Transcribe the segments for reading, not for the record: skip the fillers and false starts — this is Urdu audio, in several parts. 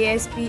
ASP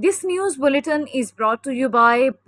This news bulletin is brought to you by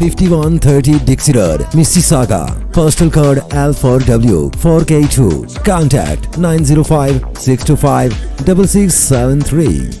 5130 Dixie Road, Mississauga. Postal code L4W 4K2. Contact 905 625 6673.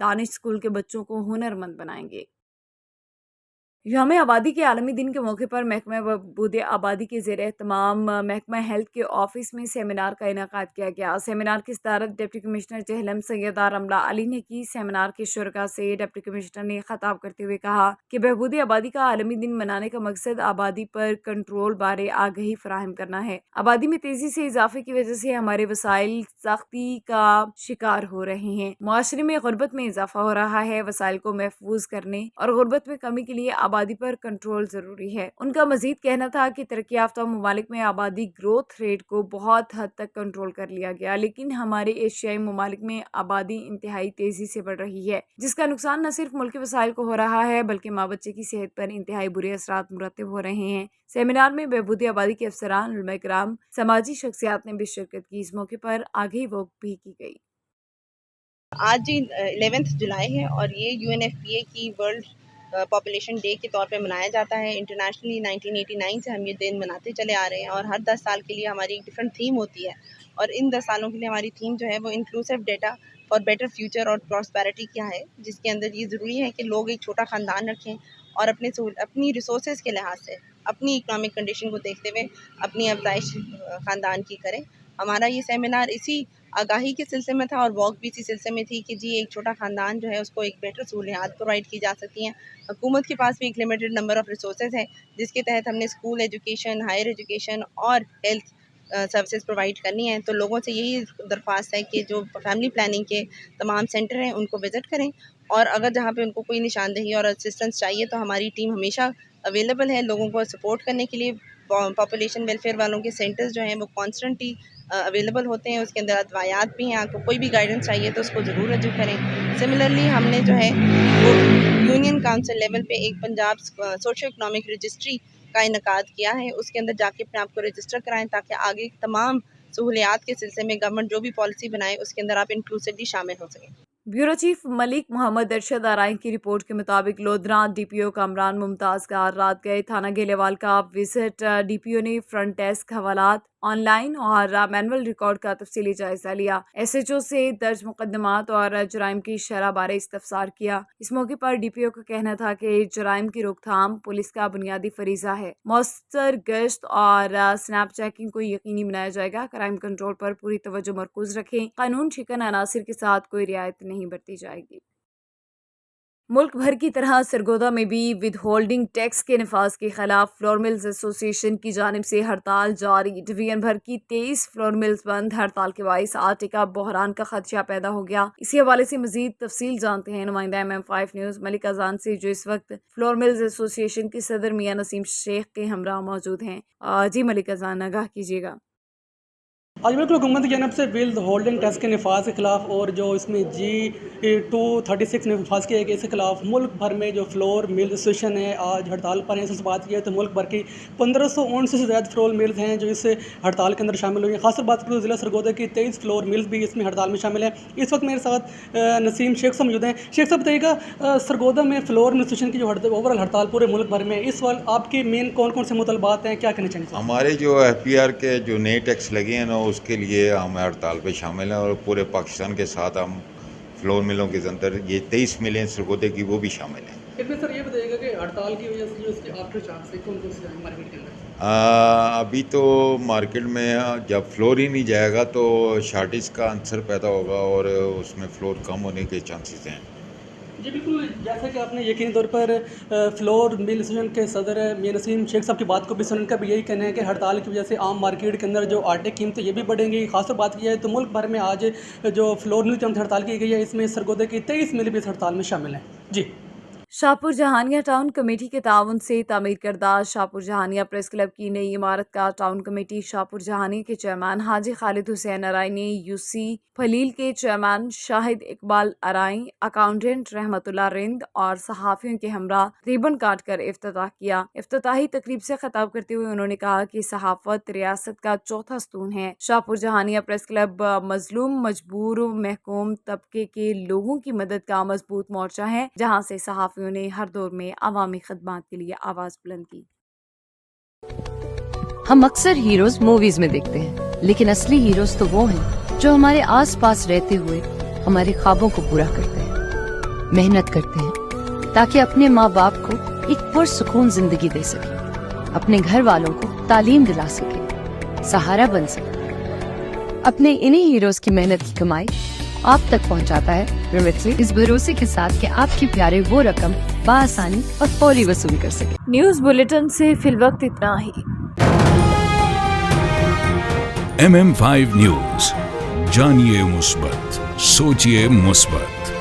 Danish school کے بچوں کو ہنرمند بنائیں گے۔ یوم آبادی کے عالمی دن کے موقع پر محکمہ بہبود آبادی کے زیر اہتمام محکمہ ہیلتھ کے آفس میں سیمینار کا انعقاد کیا گیا۔ سیمینار کی صدارت ڈپٹی کمشنر جہلم سیدہ رملہ علی نے کی۔ سیمینار کے شرکاء سے ڈپٹی کمشنر نے خطاب کرتے ہوئے کہا کہ بہبود آبادی کا عالمی دن منانے کا مقصد آبادی پر کنٹرول بارے آگہی فراہم کرنا ہے۔ آبادی میں تیزی سے اضافے کی وجہ سے ہمارے وسائل سختی کا شکار ہو رہے ہیں۔ معاشرے میں غربت میں اضافہ ہو رہا ہے۔ وسائل کو محفوظ کرنے اور غربت میں کمی کے لیے آبادی پر کنٹرول ضروری ہے۔ ان کا مزید کہنا تھا کہ ترقی یافتہ ممالک میں آبادی گروتھ ریٹ کو بہت حد تک کنٹرول کر لیا گیا، لیکن ہمارے ایشیائی ممالک میں آبادی انتہائی تیزی سے بڑھ رہی ہے، جس کا نقصان نہ صرف ملکی وسائل کو ہو رہا ہے بلکہ ماں بچے کی صحت پر انتہائی برے اثرات مرتب ہو رہے ہیں۔ سیمینار میں بہبود آبادی کے افسران، علماء کرام، سماجی شخصیات نے بھی شرکت کی۔ اس موقع پر آگہی ووک بھی کی گئی۔ آج 11 جولائی ہے اور یہ UNFPA کی ورلڈ پاپولیشن ڈے کے طور پہ منایا جاتا ہے۔ انٹرنیشنلی 1989 سے ہم یہ دن مناتے چلے آ رہے ہیں اور ہر 10 سال کے لیے ہماری ایک ڈفرینٹ تھیم ہوتی ہے، اور ان 10 سالوں کے لیے ہماری تھیم جو ہے وہ inclusive data for better future اور پراسپیرٹی کیا ہے، جس کے اندر یہ ضروری ہے کہ لوگ ایک چھوٹا خاندان رکھیں اور اپنی ریسورسز کے لحاظ سے اپنی اکنامک کنڈیشن کو دیکھتے ہوئے اپنی افزائش خاندان کی کریں۔ ہمارا یہ سیمینار اسی آگاہی کے سلسلے میں تھا اور واک بھی اسی سلسلے میں تھی کہ جی ایک چھوٹا خاندان جو ہے اس کو ایک بیٹر سہولیات پرووائڈ کی جا سکتی ہیں۔ حکومت کے پاس بھی ایک لمیٹڈ نمبر آف ریسورسز ہے جس کے تحت ہم نے اسکول ایجوکیشن، ہائر ایجوکیشن اور ہیلتھ سروسز پرووائڈ کرنی ہیں۔ تو لوگوں سے یہی درخواست ہے کہ جو فیملی پلاننگ کے تمام سینٹر ہیں ان کو وزٹ کریں، اور اگر جہاں پہ ان کو کوئی نشاندہی اور اسسٹنس چاہیے تو ہماری ٹیم ہمیشہ اویلیبل ہے لوگوں کو سپورٹ کرنے کے لیے۔ پاپولیشن ویلفیئر والوں کے سینٹرز جو ہیں وہ کانسٹنٹلی اویلیبل ہوتے ہیں، اس کے اندر ادویات بھی ہیں، آپ کو کوئی بھی گائیڈنس چاہیے تو اس کو ضرور رجوع کریں۔ سملرلی ہم نے جو ہے وہ یونین کاؤنسل لیول پہ ایک پنجاب سوشو اکنامک رجسٹری کا انعقاد کیا ہے، اس کے اندر جا کے اپنے آپ کو رجسٹر کرائیں تاکہ آگے تمام سہولیات کے سلسلے میں گورنمنٹ جو بھی پالیسی بنائے اس کے اندر آپ انکلوسیولی شامل ہو سکیں۔ بیورو چیف ملک محمد ارشد آرائی کی رپورٹ کے مطابق لودھراں DPO کامران ممتاز کا رات گئے تھانہ گیلےوال کا وزٹ۔ DPO نے فرنٹ ڈیسک حوالات، آن لائن اور مینول ریکارڈ کا تفصیلی جائزہ لیا۔ SHO سے درج مقدمات اور جرائم کی شرح بارے استفسار کیا۔ اس موقع پر DPO کا کہنا تھا کہ جرائم کی روک تھام پولیس کا بنیادی فریضہ ہے۔ مؤثر گشت اور سنیپ چیکنگ کو یقینی بنایا جائے گا۔ کرائم کنٹرول پر پوری توجہ مرکوز رکھیں۔ قانون شکن عناصر کے ساتھ کوئی رعایت نہیں برتی جائے گی۔ ملک بھر کی طرح سرگودا میں بھی ود ہولڈنگ ٹیکس کے نفاذ کے خلاف فلور ملز ایسوسی ایشن کی جانب سے ہڑتال جاری۔ ڈویژن بھر کی 23 فلور ملز بند۔ ہڑتال کے باعث آٹے کا بحران کا خدشہ پیدا ہو گیا۔ اسی حوالے سے مزید تفصیل جانتے ہیں نمائندہ MM5 نیوز ملک اذان سے، جو اس وقت فلور ملز ایسوسی ایشن کے صدر میاں نسیم شیخ کے ہمراہ موجود ہیں۔ جی ملک اذان، آگاہ کیجیے گا۔ آج بالکل حکومت کی جانب سے ولد ہولڈنگ ٹیکس کے نفاذ کے خلاف اور جو اس میں G236 نفاذ کیا گیا، اس کے خلاف ملک بھر میں جو فلور مل ایسوسیشن ہے آج ہڑتال پر ہیں۔ اس سے بات کی ہے تو ملک بھر کی 1549 سے زیادہ فلور ملز ہیں جو اس ہڑتال کے اندر شامل ہوئی ہیں۔ خاص طور بات کروں ضلع سرگودا کی 23 فلور ملز بھی اس میں ہڑتال میں شامل ہیں۔ اس وقت میرے ساتھ نسیم شیخ صاحب موجود ہیں۔ شیخ صاحب بتائیے گا، سرگودا میں فلور مل ایسوسیشن کی جو اوور آل ہڑتال پورے ملک بھر میں اس وقت آپ کے مین کون کون سے مطالبات ہیں، کیا کہنا چاہیں گے؟ ہمارے جو FPR کے جو نئے ٹیکس لگے ہیں نا اس کے لیے ہم ہڑتال پہ شامل ہیں، اور پورے پاکستان کے ساتھ ہم فلور ملوں کے اندر یہ 23 ملیں سرگودے کی وہ بھی شامل ہیں۔ پھر سر یہ بتائیے گا کہ ہڑتال کی وجہ سے جو اس کے آفٹر چارج سے کون کون سے مارکیٹ کے اندر؟ ابھی تو مارکیٹ میں جب فلور ہی نہیں جائے گا تو شارٹیج کا عنصر پیدا ہوگا اور اس میں فلور کم ہونے کے چانسز ہیں۔ جی بالکل، جیسا کہ آپ نے یقینی طور پر فلور مل ایسوسیشن کے صدر میاں نسیم شیخ صاحب کی بات کو بھی سن کر بھی یہی کہنا ہے کہ ہڑتال کی وجہ سے عام مارکیٹ کے اندر جو آٹے کی قیمتیں یہ بھی بڑھیں گی۔ خاص طور بات کی جائے تو ملک بھر میں آج جو فلور مل کی ہڑتال کی گئی ہے اس میں سرگودے کی 23 مل بھی اس ہڑتال میں شامل ہیں۔ جی شاہپور جہانیہ ٹاؤن کمیٹی کے تعاون سے تعمیر کردہ شاہپور جہانیہ پریس کلب کی نئی عمارت کا ٹاؤن کمیٹی شاہپور جہانیہ کے چیئرمین حاجی خالد حسین ارائی نے UC پھلیل کے چیئرمین شاہد اقبال ارائی، اکاؤنٹنٹ رحمت اللہ رند اور صحافیوں کے ہمراہ ریبن کاٹ کر افتتاح کیا۔ افتتاحی تقریب سے خطاب کرتے ہوئے انہوں نے کہا کہ صحافت ریاست کا چوتھا ستون ہے۔ شاہپور جہانیہ پریس کلب مظلوم، مجبور، محکوم طبقے کے لوگوں کی مدد کا مضبوط مورچہ ہے، جہاں سے صحافیوں نے ہر دور میں عوامی خدمات کے لیے آواز بلند کی۔ ہم اکثر ہیروز موویز میں دیکھتے ہیں، لیکن اصلی ہیروز تو وہ ہیں جو ہمارے آس پاس رہتے ہوئے ہمارے خوابوں کو پورا کرتے ہیں، محنت کرتے ہیں تاکہ اپنے ماں باپ کو ایک پرسکون زندگی دے سکیں، اپنے گھر والوں کو تعلیم دلا سکیں، سہارا بن سکیں۔ اپنے انہی ہیروز کی محنت کی کمائی آپ تک پہنچاتا ہے ریمیٹلی، اس بھروسے کے ساتھ کہ آپ کے پیارے وہ رقم بآسانی اور فوری وصول کر سکیں۔ نیوز بلیٹن سے فی الوقت اتنا ہی۔ MM5 نیوز، جانیے مثبت، سوچیے مثبت۔